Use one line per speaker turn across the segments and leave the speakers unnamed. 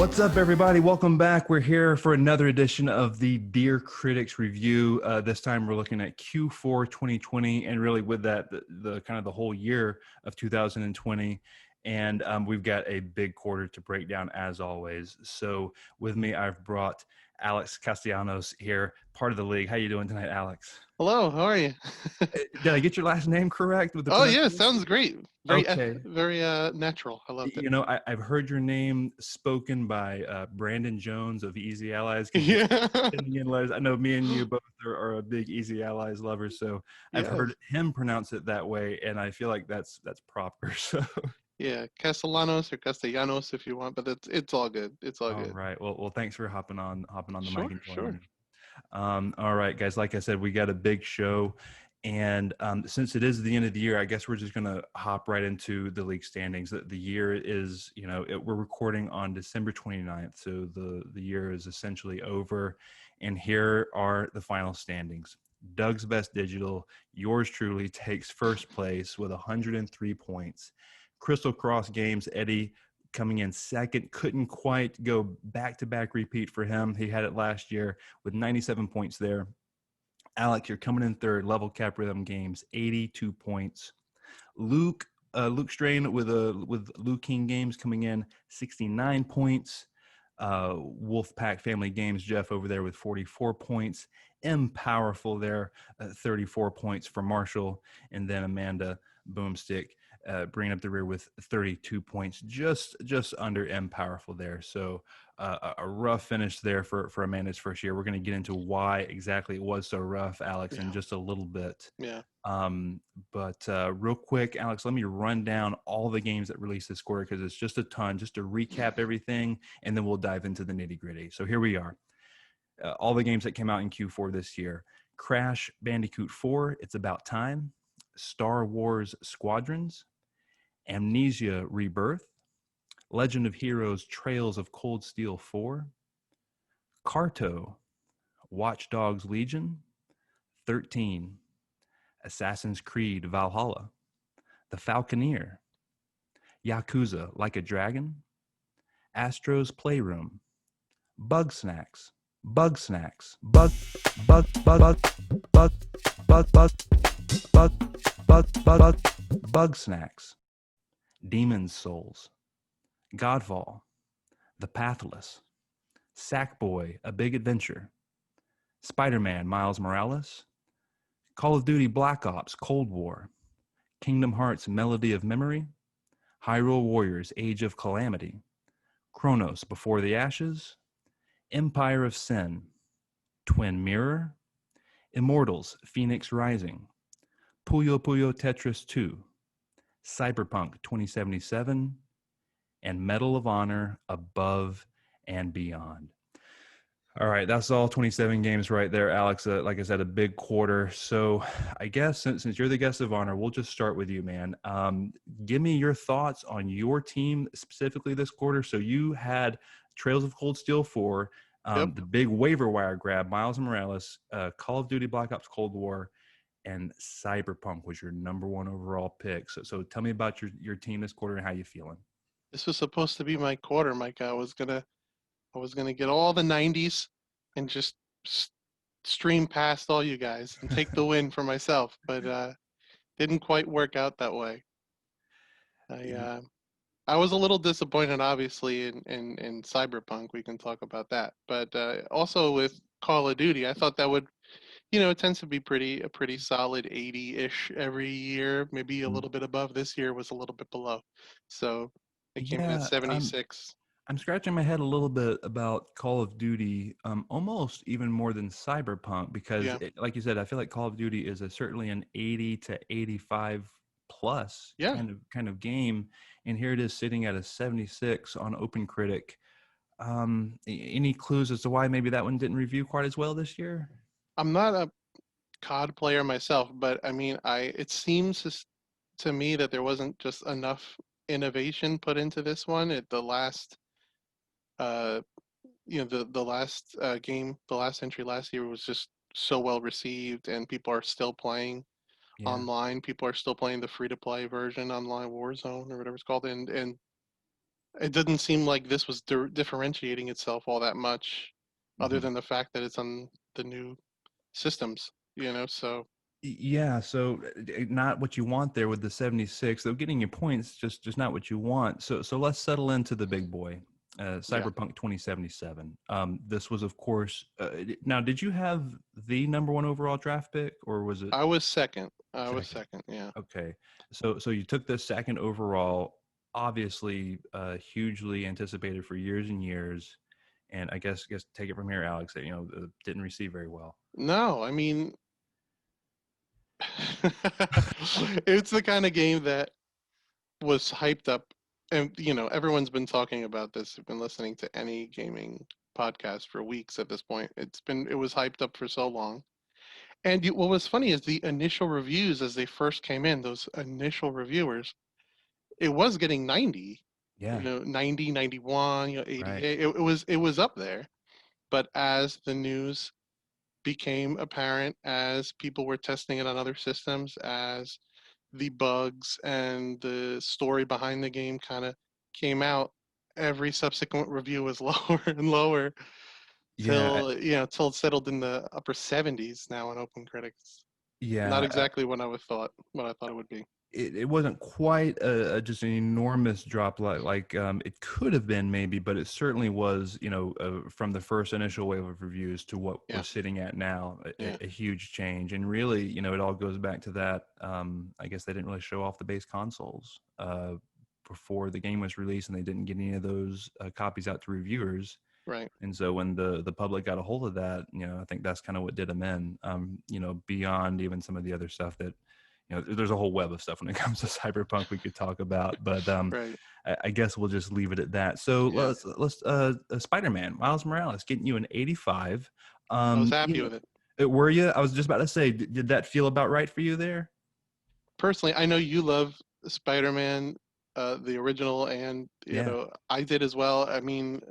What's up, everybody? Welcome back. We're here for another edition of the Dear Critics Review. This time we're looking at Q4 2020, and really with that, the kind of the whole year of 2020. And we've got a big quarter to break down, as always. So with me, I've brought Alex Castellanos here, part of the league. How you doing tonight, Alex?
Hello, how are you?
Did I get your last name correct with the
Oh yeah,
pronunciation?
sounds great.
Okay.
Very natural. I loved it.
You know, I've heard your name spoken by Brandon Jones of Easy Allies because he's
Yeah.
sending in letters. I know me and you both are a big Easy Allies lovers, so I've
Yes.
heard him pronounce it that way, and I feel like that's proper. So,
Yeah, Castellanos or Castellanos if you want, but it's all good. It's all
all
good.
right. Well, thanks for hopping on the mic
Sure,
and joining
sure.
me. All right, guys. Like I said, we got a big show. And since it is the end of the year, I guess we're just going to hop right into the league standings. The year is, we're recording on December 29th. So the year is essentially over. And here are the final standings. Doug's Best Digital, yours truly, takes first place with 103 points. Crystal Cross Games, Eddie, coming in second, couldn't quite go back-to-back repeat for him. He had it last year with 97 points there. Alex, you're coming in third. Level Cap Rhythm Games, 82 points. Luke Strain with Luke King Games coming in 69 points. Wolfpack Family Games, Jeff over there with 44 points. M Powerful there, 34 points for Marshall, and then Amanda Boomstick bringing up the rear with 32 points, just under M Powerful there. So a rough finish there for Amanda's first year. We're going to get into why exactly it was so rough, Alex, in
Yeah.
just a little bit.
Yeah.
But real quick, Alex, let me run down all the games that released this quarter because it's just a ton, just to recap everything, and then we'll dive into the nitty gritty. So here we are. All the games that came out in Q4 this year. Crash Bandicoot 4, It's About Time. Star Wars Squadrons. Amnesia Rebirth. Legend of Heroes Trails of Cold Steel 4. Carto. Watch Dogs Legion. 13. Assassin's Creed Valhalla. The Falconeer. Yakuza Like a Dragon. Astro's Playroom. Bug Snacks. Bug Snacks. Bug bug bug bug bug bug bug bug bug bug bug snacks. Demon's Souls. Godfall. The Pathless. Sackboy: A Big Adventure. Spider-Man: Miles Morales. Call of Duty Black Ops Cold War. Kingdom Hearts: Melody of Memory. Hyrule Warriors: Age of Calamity. Chronos: Before the Ashes. Empire of Sin. Twin Mirror. Immortals: Phoenix Rising. Puyo Puyo Tetris 2. Cyberpunk 2077. And Medal of Honor: Above and Beyond. All right, that's all 27 games right there, Alex. Like I said, a big quarter. So I guess since you're the guest of honor, we'll just start with you, man. Give me your thoughts on your team specifically this quarter. So you had Trails of Cold Steel 4,
Yep.
the big waiver wire grab, Miles Morales, Call of Duty Black Ops Cold War, and Cyberpunk was your number one overall pick. So tell me about your team this quarter and how you feeling.
This was supposed to be my quarter, Mike. I was gonna get all the 90s and just s- stream past all you guys and take the win for myself, but didn't quite work out that way. I uh, I was a little disappointed, obviously, in Cyberpunk. We can talk about that, but also with Call of Duty, I thought that would, it tends to be a pretty solid 80-ish every year, maybe a little bit above. This year was a little bit below, so it came in at
Yeah,
76.
I'm scratching my head a little bit about Call of Duty, almost even more than Cyberpunk, because,
Yeah,
like you said, I feel like Call of Duty is certainly an 80 to 85 plus
yeah.
kind of game, and here it is sitting at a 76 on OpenCritic. Any clues as to why maybe that one didn't review quite as well this year?
I'm not a COD player myself, but I mean, it seems to me that there wasn't just enough innovation put into this one. At the last uh the last game, the last entry last year was just so well received, and people are still playing
Yeah.
online. People are still playing the free to play version online, Warzone or whatever it's called, and It didn't seem like this was differentiating itself all that much, other
Mm-hmm.
than the fact that it's on the new systems. So
Yeah, so not what you want there with the 76. Though getting your points just not what you want. So let's settle into the big boy,
yeah,
Cyberpunk 2077. This was, of course. Now, did you have the number one overall draft pick, or was it
I was second. I was
second?
second. Yeah.
Okay, so you took the second overall, obviously hugely anticipated for years and years, and I guess take it from here, Alex. That didn't receive very well.
No, I mean, it's the kind of game that was hyped up, and everyone's been talking about this. I've been listening to any gaming podcast for weeks at this point. It was hyped up for so long. And what was funny is the initial reviews as they first came in, those initial reviewers, it was getting 90,
Yeah,
90, 91,
right.
88. It was up there. But as the news became apparent, as people were testing it on other systems, as the bugs and the story behind the game kind of came out, every subsequent review was lower and lower
Yeah,
till it settled in the upper 70s now on Open Critics. Not
yeah.
exactly what I thought it would be.
It wasn't quite just an enormous drop like it could have been maybe, but it certainly was, from the first initial wave of reviews to what we're
Yeah,
sitting at now,
yeah,
a huge change. And really, it all goes back to that. I guess they didn't really show off the base consoles before the game was released, and they didn't get any of those copies out to reviewers.
right,
And so when the public got a hold of that, I think that's kind of what did them in. Beyond even some of the other stuff that, there's a whole web of stuff when it comes to cyberpunk we could talk about, but
right.
I guess we'll just leave it at that. So
Yeah,
let's Spider-Man Miles Morales getting you an 85.
I was
um
happy
you know
with it.
were you? I was just about to say, did that feel about right for you there?
Personally, I know you love Spider-Man, the original, and
Yeah,
I did as well. I mean,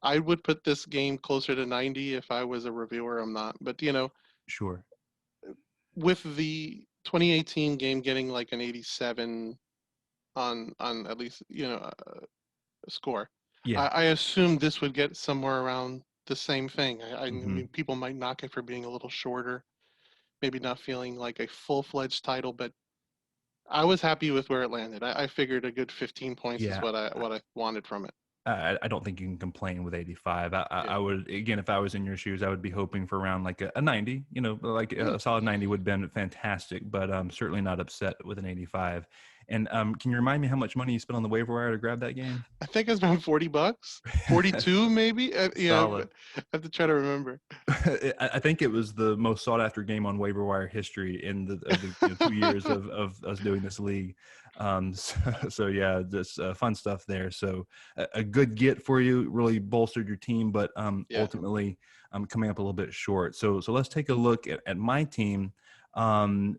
I would put this game closer to 90 if I was a reviewer. I'm not, but
sure.
with the 2018 game getting like an 87 on at least a score,
Yeah.
I assumed this would get somewhere around the same thing. I
Hmm.
mean, people might knock it for being a little shorter, maybe not feeling like a full-fledged title, but I was happy with where it landed. I figured a good 15 points is
Yeah,
what I wanted from it.
I don't think you can complain with 85. I
Yeah.
would, again, if I was in your shoes, I would be hoping for around like a 90. Like
Hmm.
a solid 90 would have been fantastic, but I'm certainly not upset with an 85. And can you remind me how much money you spent on the waiver wire to grab that game?
I think it's around $40, 42 maybe.
Solid.
I have to try to remember.
I think it was the most sought after game on waiver wire history in the 2 years of us doing this league. So yeah, just fun stuff there. So a good get for you, really bolstered your team, but
Yeah.
ultimately coming up a little bit short. So let's take a look at my team,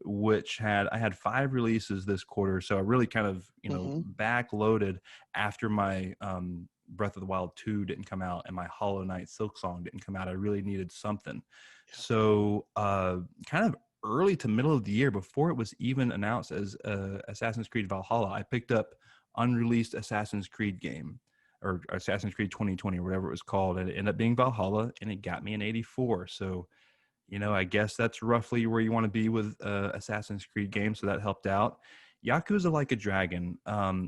which I had 5 releases this quarter. So I really kind of
Hmm.
backloaded after my Breath of the Wild 2 didn't come out and my Hollow Knight Silk Song didn't come out. I really needed something.
Yeah.
So kind of early to middle of the year, before it was even announced as Assassin's Creed Valhalla, I picked up unreleased Assassin's Creed game, or Assassin's Creed 2020 or whatever it was called, and it ended up being Valhalla, and it got me an 84. So I guess that's roughly where you want to be with Assassin's Creed games. So that helped out. Yakuza Like a Dragon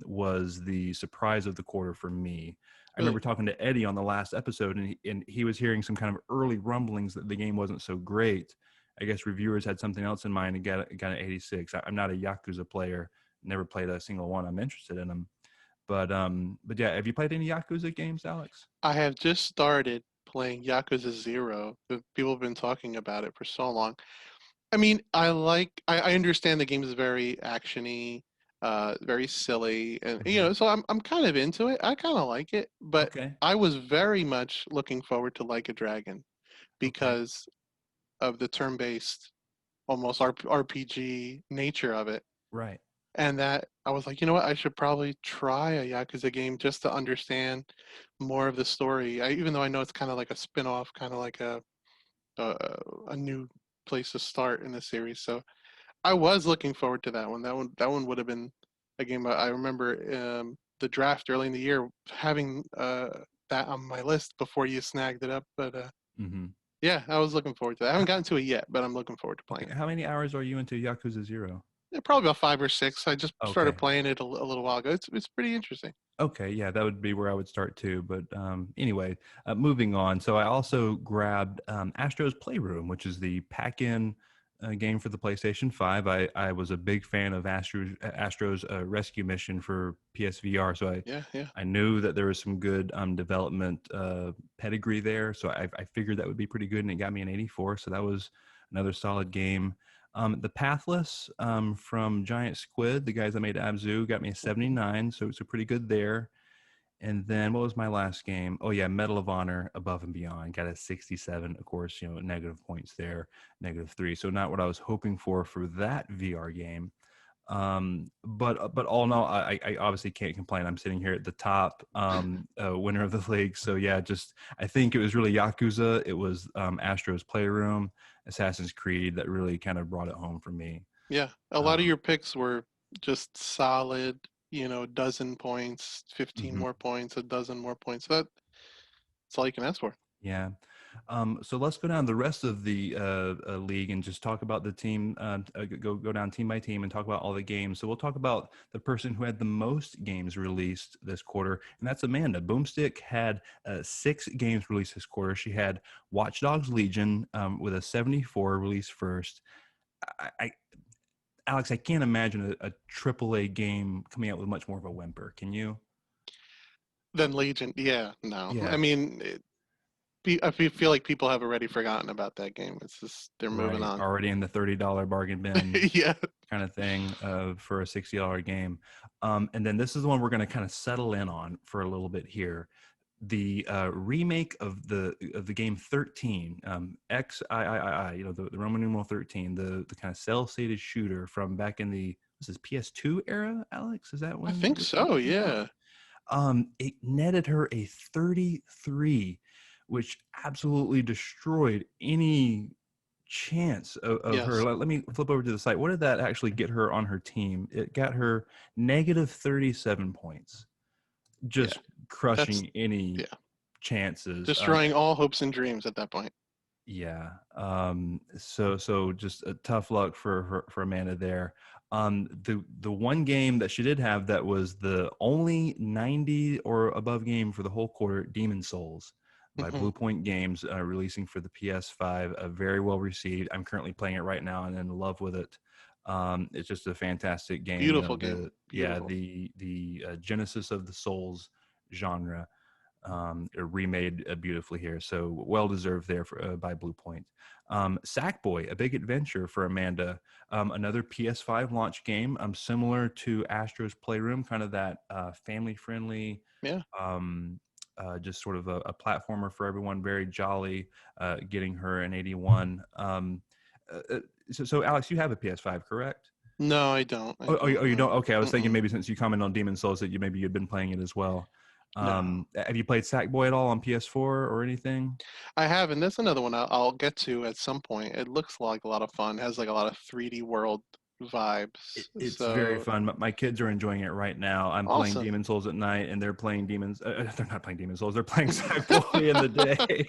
was the surprise of the quarter for me. I remember
Really.
talking to Eddie on the last episode, and he was hearing some kind of early rumblings that the game wasn't so great. I guess reviewers had something else in mind and got an 86. I'm not a Yakuza player, never played a single one. I'm interested in them. But yeah, have you played any Yakuza games, Alex?
I have just started playing Yakuza Zero. People have been talking about it for so long. I mean, I understand the game is very actiony, very silly, and
Hmm.
so I'm kind of into it. I kind of like it, but
Okay.
I was very much looking forward to Like a Dragon
Okay.
because of the turn-based, almost RPG nature of it.
Right.
And that I was like, you know what, I should probably try a Yakuza game just to understand more of the story. Even though I know it's kind of like a spin-off, kind of like a a new place to start in the series. So I was looking forward to that one. That one would have been a game I remember. the draft early in the year, having that on my list before you snagged it up. But
Mm-hmm.
yeah, I was looking forward to that. I haven't gotten to it yet, but I'm looking forward to playing
Okay,
it.
how many hours are you into Yakuza Zero?
Yeah, probably about 5 or 6. I just started
Okay.
playing it a little while ago. It's pretty interesting.
Okay, yeah, that would be where I would start too. But anyway, moving on. So I also grabbed Astro's Playroom, which is the pack-in game for the PlayStation 5. I was a big fan of Astro's Rescue Mission for PSVR, so
Yeah, yeah,
I knew that there was some good development pedigree there. So I figured that would be pretty good, and it got me an 84. So that was another solid game. The Pathless from Giant Squid, the guys that made Abzu, got me a
hmm
79, so it's a pretty good there. And then what was my last game? Oh yeah, Medal of Honor Above and Beyond, got a 67. Of course, negative points there, -3. So not what I was hoping for that VR game. But all in all, I obviously can't complain. I'm sitting here at the top, winner of the league. So yeah, just I think it was really Yakuza. It was Astro's Playroom, Assassin's Creed that really kind of brought it home for me.
yeah. A lot of
Um,
your picks were just solid. A dozen points, 15
mhm.
more points, a dozen more points. That's all you can ask for.
Yeah. So let's go down the rest of the league and just talk about the team. Go down team by team and talk about all the games. So we'll talk about the person who had the most games released this quarter, and that's Amanda. Boomstick had 6 games released this quarter. She had Watch Dogs Legion with a 74 release first. I Alex, I can't imagine a AAA game coming out with much more of a whimper. Can you?
Then Legion, yeah, no. I
Yeah.
mean, feel like people have already forgotten about that game. It's just they're moving
Right.
on.
Already in the $30 bargain bin
Yeah.
kind of thing for a $60 game. And then this is the one we're going to kind of settle in on for a little bit here. The remake of the game 13, XIII, the Roman numeral 13, the kind of cell shaded shooter from back in the was this PS2 era, Alex? Is that
I
when
think
it
so.
came out?
Yeah.
It netted her a 33, which absolutely destroyed any chance of her.
Yes.
Let me flip over to the site. What did that actually get her on her team? It got her negative 37 points,
Yeah.
just
That's
crushing any
yeah.
chances.
Destroying all hopes and dreams at that point.
Yeah. So just a tough luck for Amanda there. The one game that she did have that was the only 90 or above game for the whole quarter, Demon Souls by
Hmm
Blue Point Games, releasing for the PS5, very well received. I'm currently playing it right now and in love with it. It's just a fantastic game.
Beautiful game. Beautiful.
The genesis of the Souls genre remade beautifully here. So well deserved there by Blue Point. Sackboy, a big adventure for Amanda. Another PS5 launch game, similar to Astro's Playroom, kind of that family friendly,
Yeah.
just sort of a platformer for everyone. Very jolly, getting her an 81. Uh, uh, so, Alex, you have a PS5, correct?
No, I don't. I don't
You
know.
don't? Okay, I was thinking
Mm-mm.
maybe since you commented on Demon Souls that maybe you'd been playing it as well.
No.
Have you played Sackboy at all on PS4 or anything?
I have, and that's another one I'll get to at some point. It looks like a lot of fun. It has like a lot of 3D world vibes.
It's very
So
fun. My kids are enjoying it right now. I'm playing
awesome.
Demon Souls at night, and they're playing Demons. They're not playing Demon Souls. They're playing Sackboy in the day.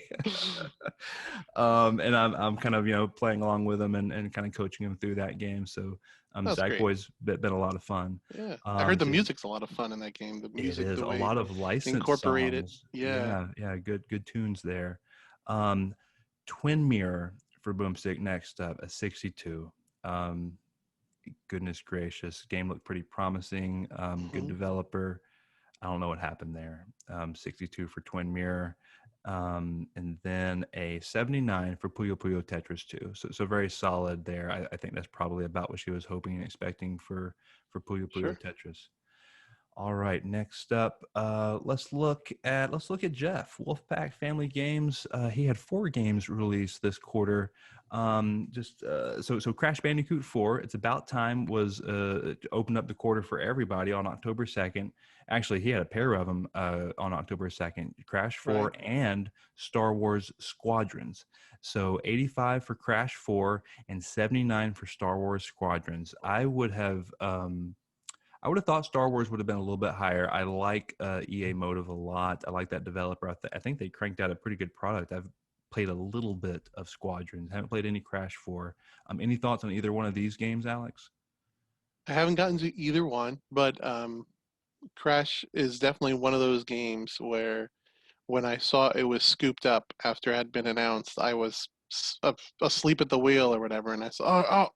And I'm kind of playing along with them and kind of coaching them through that game. So
That's great.
Sackboy's been a lot of fun.
Yeah. I heard the
Just
music's a lot of fun in that game. The
it
music,
is
the
a
way
lot of licensed
incorporate it.
songs.
Yeah.
Yeah, good tunes there. Um, Twin Mirror for Boomstick next up, a 62. Um, Goodness gracious, game looked pretty promising. Good
hmm
developer. I don't know what happened there. 62 for Twin Mirror. And then a 79 for Puyo Puyo Tetris 2. So very solid there. I think that's probably about what she was hoping and expecting for Puyo Puyo
Sure.
Tetris. All right, next up, let's look at Jeff Wolfpack Family Games. He had 4 games released this quarter. So Crash Bandicoot 4. It's About Time was opened up the quarter for everybody on October 2nd. Actually, he had a pair of them on October 2nd. Crash 4
Right.
and Star Wars Squadrons. So 85 for Crash 4 and 79 for Star Wars Squadrons. I would have thought Star Wars would have been a little bit higher. I like EA Motive a lot. I like that developer. I think they cranked out a pretty good product. I've played a little bit of Squadrons. Haven't played any Crash 4. Any thoughts on either one of these games, Alex?
I haven't gotten to either one, but Crash is definitely one of those games where when I saw it was scooped up after it had been announced, I was asleep at the wheel or whatever, and I saw,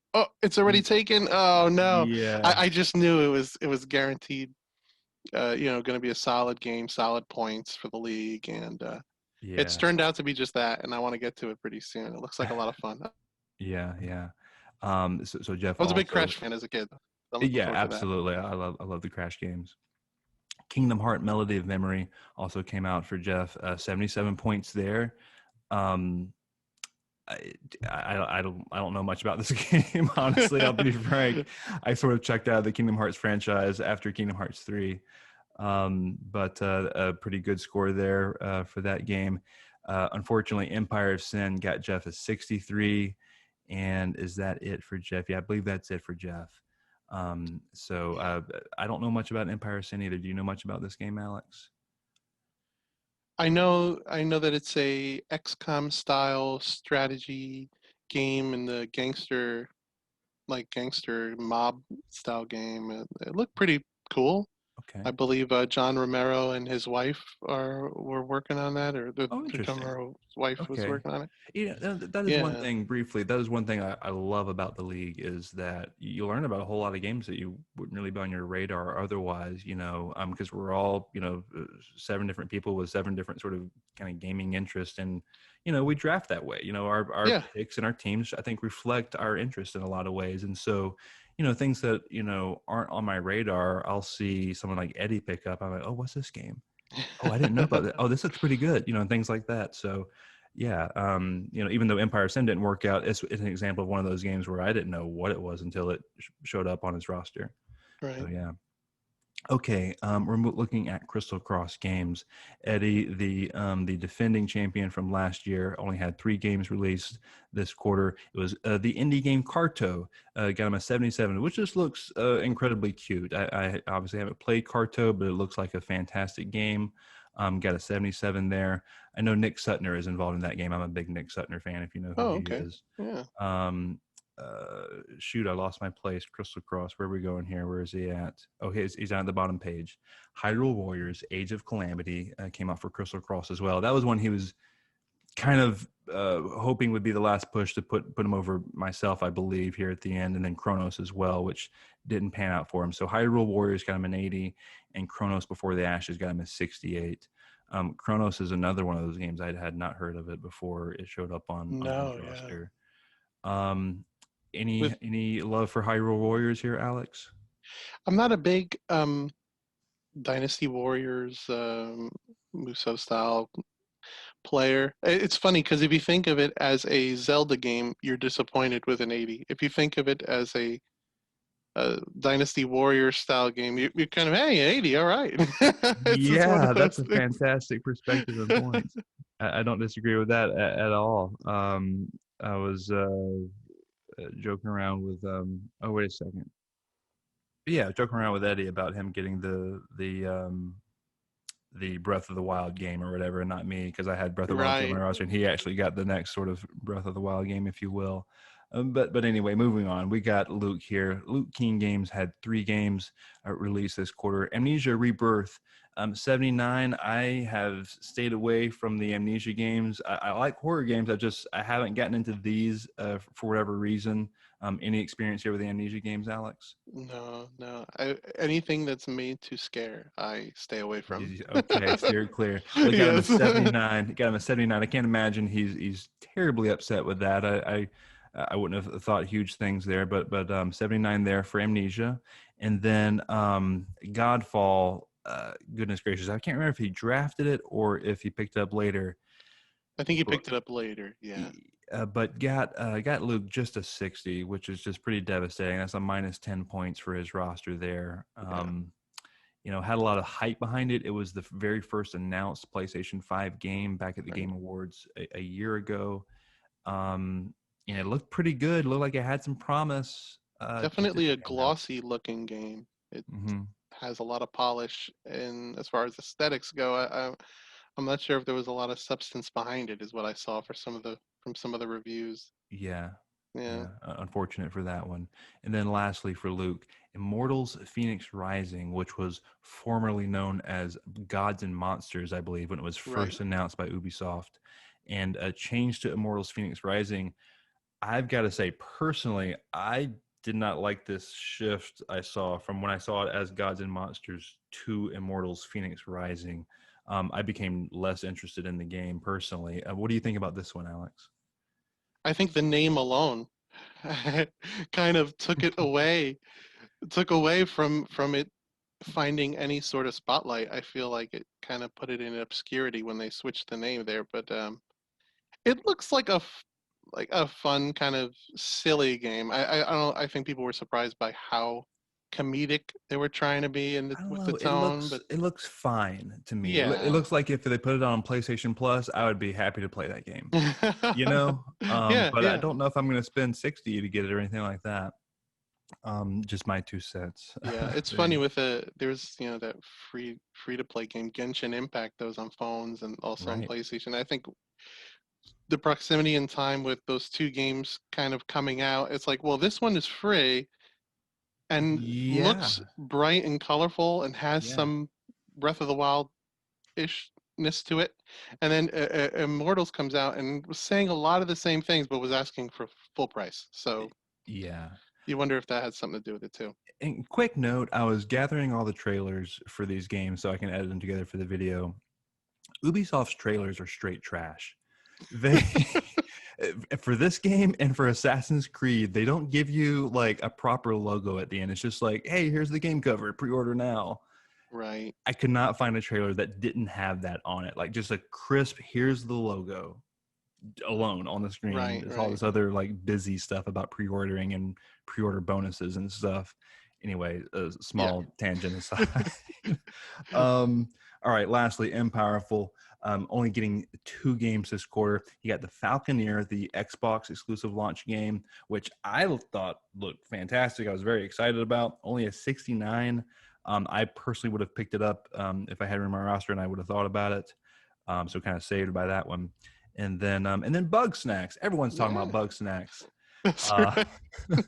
it's already
Y-
taken. Oh no!
Yeah,
I just knew it was guaranteed. Going to be a solid game, solid points for the league, and it's
yeah,
turned out to be just that. And I want to get to it pretty soon. It looks like a lot of fun. I
yeah, yeah. So Jeff
was a big
also,
Crash fan as a kid. I'm looking
yeah,
forward to that.
absolutely. I love the Crash games. Kingdom Heart Melody of Memory also came out for Jeff. 77 points there. Um, I, I don't know much about this game, honestly. I'll be frank. I sort of checked out of the Kingdom Hearts franchise after Kingdom Hearts 3. But a pretty good score there for that game. Unfortunately, Empire of Sin got Jeff a 63. And is that it for Jeff? Yeah, I believe that's it for Jeff. I don't know much about Empire of Sin either. Do you know much about this game, Alex?
I know that it's a XCOM style strategy game in the gangster mob style game. It looked pretty cool.
Okay.
I believe John Romero and his wife were working on that, or
Oh,
the John
interesting.
Romero's wife was
Okay.
working on it.
Yeah, that is one
Yeah,
thing briefly. That is one thing I love about the league is that you learn about a whole lot of games that you wouldn't really be on your radar otherwise, because we're all, 7 different people with 7 different sort of kind of gaming interests. And, we draft that way. Our
yeah,
picks and our teams, I think, reflect our interest in a lot of ways. And so, things that, aren't on my radar, I'll see someone like Eddie pick up. I'm like, oh, what's this game? Oh, I didn't know about that. Oh, this looks pretty good, and things like that. So, yeah, even though Empire of Sin didn't work out, it's an example of one of those games where I didn't know what it was until it showed up on his roster. So,
right.
yeah. Okay, we're looking at Crystal Cross Games. Eddie, the defending champion from last year, only had 3 games released this quarter. It was the indie game Carto, got him a 77, which just looks incredibly cute. I obviously haven't played Carto, but it looks like a fantastic game. Got a 77 there. I know Nick Sutner is involved in that game. I'm a big Nick Sutner fan, if you know who
Oh,
he
okay.
is.
Yeah.
Um, Shoot, I lost my place. Crystal Cross. Where are we going here? Where is he at? Oh, he's down at the bottom page. Hyrule Warriors: Age of Calamity came out for Crystal Cross as well. That was one he was kind of hoping would be the last push to put him over myself, I believe, here at the end, and then Kronos as well, which didn't pan out for him. So Hyrule Warriors got him an 80, and Kronos Before the Ashes got him a 68. Kronos is another one of those games I had not heard of it before it showed up on his
No, yeah.
roster. Um, any
With
any love for Hyrule Warriors here, Alex?
I'm not a big Dynasty Warriors Muso style player. It's funny because if you think of it as a Zelda game, you're disappointed with an 80. If you think of it as a Dynasty Warrior style game, you're kind of, hey, 80, all right. It's just one of
Yeah,
those
that's a
things.
fantastic perspective and point. I don't disagree with that at all. I was joking around with oh, wait a second. Yeah, joking around with Eddie about him getting the Breath of the Wild game or whatever, and not me, because I had Breath of the Wild 2 on my
Right.
roster, and he actually got the next sort of Breath of the Wild game, if you will. But anyway, moving on. We got Luke here. Luke King Games had 3 games released this quarter. Amnesia Rebirth, 79. I have stayed away from the Amnesia games. I like horror games. I haven't gotten into these for whatever reason. Any experience here with the Amnesia games, Alex?
No, no. Anything that's made to scare, I stay away from.
Okay, steer clear. Well, he got him a
Yes.
79. Got him a 79. I can't imagine he's terribly upset with that. I wouldn't have thought huge things there, but 79 there for Amnesia, and then Godfall. Goodness gracious, I can't remember if he drafted it or if he picked it up later.
I think he
But
picked it up later. Yeah.
got Luke just a 60, which is just pretty devastating. That's a minus 10 points for his roster there.
Yeah.
Had a lot of hype behind it. It was the very first announced PlayStation 5 game back at the
Right.
Game Awards a year ago. And it looked pretty good. It looked like it had some promise.
Definitely a glossy looking game. It
Hmm.
has a lot of polish, and as far as aesthetics go, I'm not sure if there was a lot of substance behind it, is what I saw for from some of the reviews.
Yeah.
Yeah,
Yeah. Unfortunate for that one. And then lastly for Luke, Immortals Phoenix Rising, which was formerly known as Gods and Monsters, I believe, when it was
right.
first announced by Ubisoft, and a change to Immortals Phoenix Rising. I've got to say, personally, I did not like this shift I saw from when I saw it as Gods and Monsters to Immortals Phoenix Rising. I became less interested in the game personally. What do you think about this one, Alex?
I think the name alone kind of took away from it finding any sort of spotlight. I feel like it kind of put it in obscurity when they switched the name there, but it looks like like a fun kind of silly game. I don't. I think people were surprised by how comedic they were trying to be
I don't
with the
know.
tone, but
It looks fine to me. It
yeah,
looks like if they put it on PlayStation Plus, I would be happy to play that game. You know,
yeah,
but I
yeah,
don't know if I'm going to spend 60 to get it or anything like that. Just my 2 cents.
yeah. It's
There
funny
you-
with there's that free to play game Genshin Impact that was on phones and also on
right.
PlayStation. I think the proximity in time with those two games kind of coming out, it's like, well, this one is free and looks
Yeah.
bright and colorful and has
Yeah.
some Breath of the Wild ishness to it. And then Immortals comes out and was saying a lot of the same things, but was asking for full price. So
Yeah.
you wonder if that had something to do with it too.
And quick note, I was gathering all the trailers for these games so I can edit them together for the video. Ubisoft's trailers are straight trash. They for this game and for Assassin's Creed, they don't give you like a proper logo at the end. It's just like, hey, here's the game cover, pre-order now.
Right,
I could not find a trailer that didn't have that on it. Like just a crisp, here's the logo alone on the screen.
right,
There's all
right.
this other like busy stuff about pre-ordering and pre-order bonuses and stuff. Anyway, a
Yeah.
small tangent aside. um, all right, lastly, Empowerful. Only getting 2 games this quarter. You got the Falconeer, the Xbox exclusive launch game, which I thought looked fantastic. I was very excited about. Only a 69. I personally would have picked it up if I had it in my roster and I would have thought about it. So kind of saved by that one. And then Bug Snacks. Everyone's talking about
Yeah.
Bug Snacks.
That's
Uh,
right.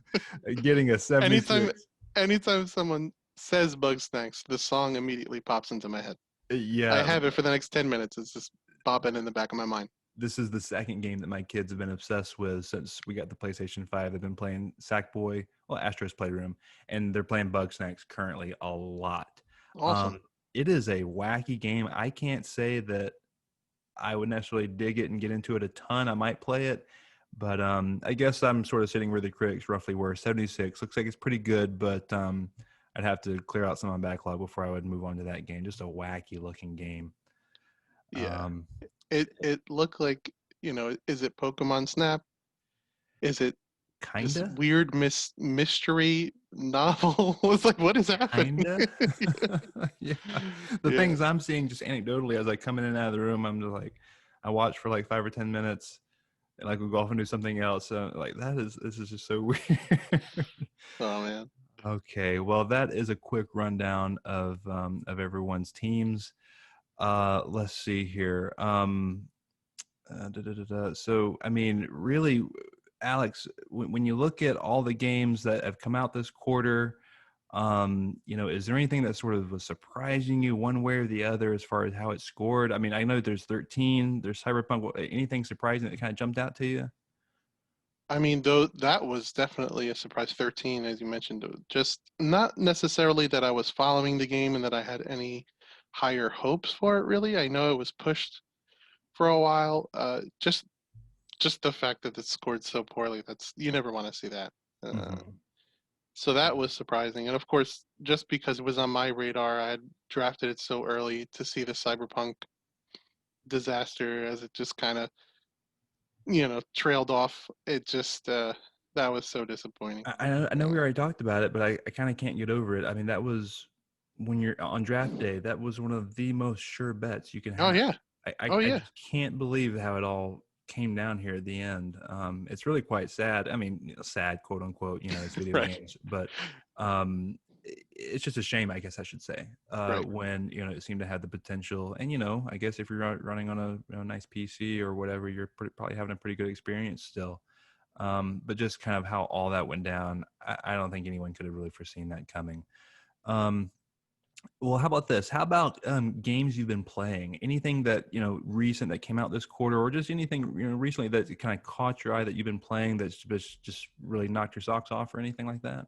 getting a
Anytime
76.
anytime someone says Bug Snacks, the song immediately pops into my head. I
Yeah,
have it for the next 10 minutes. It's just bobbing in the back of my mind.
this is the second game that my kids have been obsessed with since we got the PlayStation 5. They've been playing Sackboy, well, Astro's Playroom, and they're playing Bug Snacks currently a lot.
Awesome.
It is a wacky game. I can't say that I would necessarily dig it and get into it a ton. I might play it, but I guess I'm sort of sitting where the critics roughly were. 76 looks like it's pretty good, but I'd have to clear out some of my backlog before I would move on to that game. Just a wacky looking game.
Yeah.
Um,
It looked like, is it Pokemon Snap? Is it this
kinda,
weird mystery novel? It's like, what is happening?
kinda. Yeah. The
Yeah.
things I'm seeing just anecdotally as I come in and out of the room, I'm just like, I watch for like 5 or 10 minutes, and like we'll go off and do something else. So like this is just so weird.
Oh man.
Okay, well, that is a quick rundown of everyone's teams. Let's see here. So, I mean, really, Alex, when you look at all the games that have come out this quarter, is there anything that sort of was surprising you one way or the other as far as how it scored? I mean, I know there's 13, there's Cyberpunk. Anything surprising that kind of jumped out to you?
I mean, though that was definitely a surprise. 13, as you mentioned, just not necessarily that I was following the game and that I had any higher hopes for it. Really, I know it was pushed for a while. Just the fact that it scored so poorly, that's you never want to see that. Uh,
Hmm.
so that was surprising, and of course, just because it was on my radar, I had drafted it so early to see the Cyberpunk disaster as it just kind of trailed off. It just that was so disappointing.
I know
Yeah.
we already talked about it, but I kind of can't get over it. I mean, that was when you're on draft day, that was one of the most sure bets you can
Oh
have.
yeah. Oh
I
yeah.
just can't believe how it all came down here at the end. It's really quite sad. I mean, sad, quote unquote, it's video
Right.
games, but um, it's just a shame, I guess I should say,
Right.
when it seemed to have the potential. And I guess if you're running on a nice PC or whatever, you're probably having a pretty good experience still. But just kind of how all that went down, I don't think anyone could have really foreseen that coming. Um, well, how about this? How about games you've been playing? Anything that recent that came out this quarter, or just anything recently that kind of caught your eye that you've been playing that's just really knocked your socks off, or anything like that?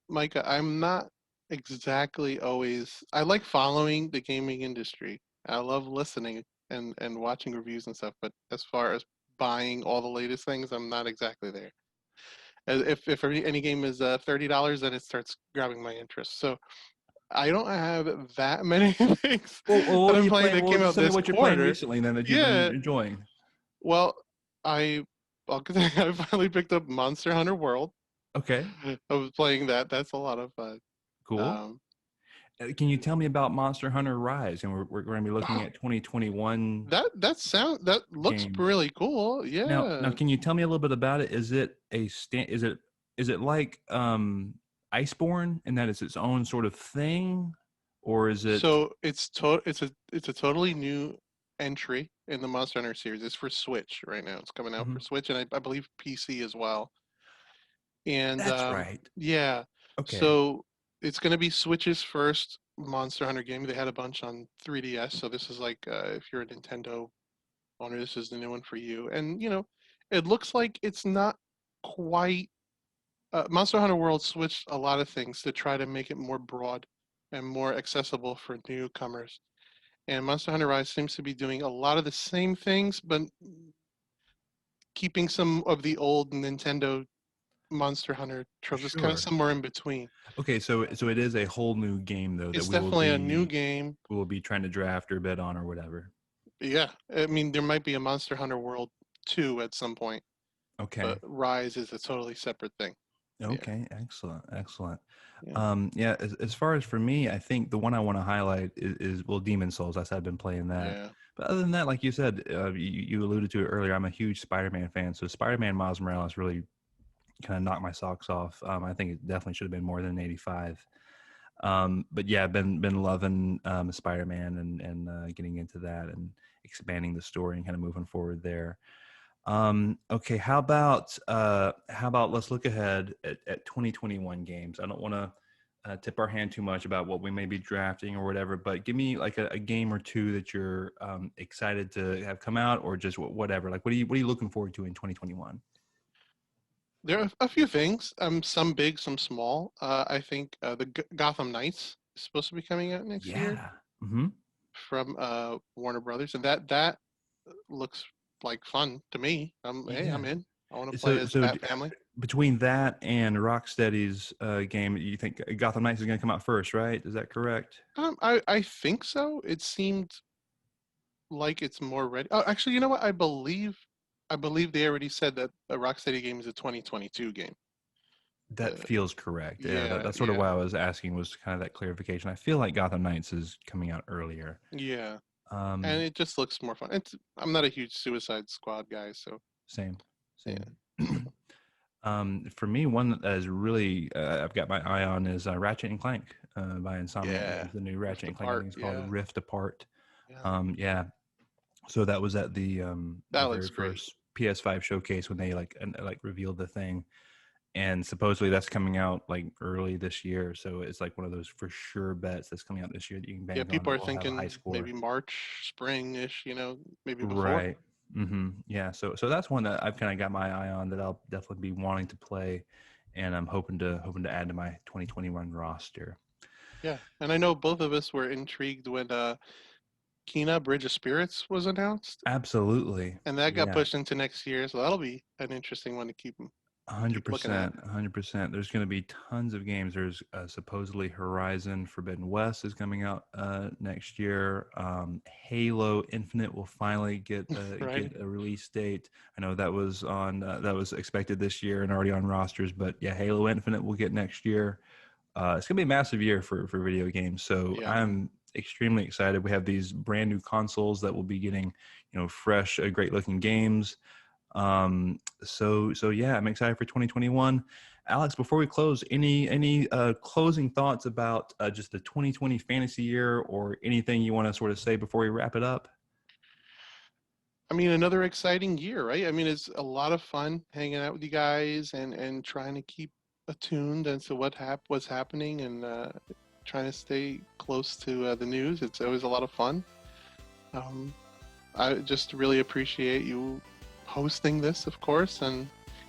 Micah, I'm not exactly always. I like following the gaming industry. I love listening and watching reviews and stuff. But as far as buying all the latest things, I'm not exactly there. If any game is $30, then it starts grabbing my interest. So I don't have that many things
Well, what
that
were
I'm
you
playing
playing?
that
Well,
came
just
out
tell me
this
what you're playing
quarter.
recently, then, that you've been
Yeah.
enjoying.
Well, I I finally picked up Monster Hunter World.
Okay,
I was playing that. That's a lot of fun.
cool.
Um,
Can you tell me about Monster Hunter Rise? And we're going to be looking at 2021
that looks
games.
really cool.
Now,
Yeah.
can you tell me a little bit about it? Is it is it like Iceborne in that it's its own sort of thing, or is it?
So it's a totally new entry in the Monster Hunter series. It's for Switch right now. It's coming out
Mhm.
for Switch and I believe PC as well. And
That's right.
yeah,
Okay.
so it's going to be Switch's first Monster Hunter game. They had a bunch on 3DS, so this is like if you're a Nintendo owner, this is the new one for you. And it looks like it's not quite. Monster Hunter World switched a lot of things to try to make it more broad and more accessible for newcomers. And Monster Hunter Rise seems to be doing a lot of the same things, but keeping some of the old Nintendo Monster Hunter tropes. It's kind of
Sure.
somewhere in between.
Okay, so it is a whole new game though that
It's definitely a new game.
we will be trying to draft or bet on or whatever.
Yeah, I mean there might be a Monster Hunter World 2 at some point, but
Okay.
Rise is a totally separate thing. Yeah,
Okay, excellent, excellent.
yeah,
Yeah, as far as for me, I think the one I want to highlight is well, Demon Souls. I said I've been playing that.
yeah.
But other than that, like you said, you alluded to it earlier, I'm a huge Spider-Man fan. So Spider-Man Miles Morales really kind of knocked my socks off. I think it definitely should have been more than an 85. But yeah, been loving Spider-Man and getting into that and expanding the story and kind of moving forward there. Okay, how about let's look ahead at 2021 games. I don't want to tip our hand too much about what we may be drafting or whatever, but give me like a game or two that you're excited to have come out, or just whatever. Like, what are you looking forward to in 2021?
There are a few things. Some big, some small. I think the Gotham Knights is supposed to be coming out next year
Yeah. Mm-hmm.
from Warner Brothers, and that looks like fun to me. Hey,
Yeah.
I'm in. I want to play
So
as the
so
Bat Family.
between that and Rocksteady's game, you think Gotham Knights is going to come out first, right? Is that correct?
I think so. It seemed like it's more ready. Oh, actually, you know what? I believe they already said that a Rocksteady game is a 2022 game.
That
Uh,
feels correct. Yeah,
yeah,
that's sort of
yeah,
why I was asking, was kind of that clarification. I feel like Gotham Knights is coming out earlier.
yeah, and
Um,
it just looks more fun. I'm not a huge Suicide Squad guy, so
same,
yeah.
same. For me, one that is really I've got my eye on is Ratchet and Clank by Insomniac
Yeah,
Games. The new
Rift
Ratchet and Clank, I
Apart.
think it's called
Yeah,
Rift Apart.
yeah,
Yeah. So that was at
that
the
looks
very
great.
first PS5 showcase when they like revealed the thing, and supposedly that's coming out like early this year. So it's like one of those for sure bets that's coming out this year that you can
Yeah,
bank on
people
that
are
will have a high
thinking maybe
score.
March, spring-ish. Maybe before.
Right. Yeah. So that's one that I've kind of got my eye on that I'll definitely be wanting to play, and I'm hoping to add to my 2021 roster.
Yeah, and I know both of us were intrigued when Kena Bridge of Spirits was announced,
Absolutely.
and that got
Yeah.
pushed into next year. So that'll be an interesting one to keep looking at.
100%, 100%. There's going to be tons of games. There's supposedly Horizon Forbidden West is coming out next year. Halo Infinite will finally
Right?
get a release date. I know that was expected this year and already on rosters, but yeah, Halo Infinite will get next year. It's going to be a massive year for video games. So
Yeah.
I'm extremely excited. We have these brand new consoles that will be getting fresh, great looking games. So yeah, I'm excited for 2021. Alex, before we close, any closing thoughts about just the 2020 fantasy year, or anything you want to sort of say before we wrap it up?
I mean, another exciting year, right? I mean, it's a lot of fun hanging out with you guys and trying to keep attuned as to what's happening and trying to stay close to the news. It's always a lot of fun. Um, I just really appreciate you hosting this, of course, and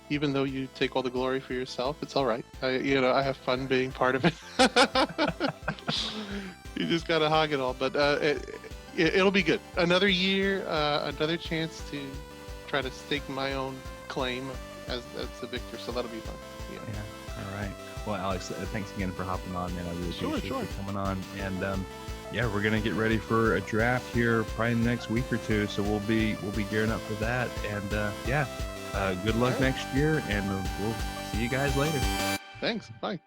even though you take all the glory for yourself, it's all right. I have fun being part of it. You just gotta hog it all, but it'll be good. Another year, another chance to try to stake my own claim as the victor. So that'll be fun. Yeah.
Yeah. All right. Well, Alex, thanks again for hopping on, man. I really appreciate
Sure.
you coming on. And yeah, we're gonna get ready for a draft here probably in the next week or two. So we'll be gearing up for that. And yeah, good luck
All right.
next year, and we'll see you guys later.
Thanks. Bye.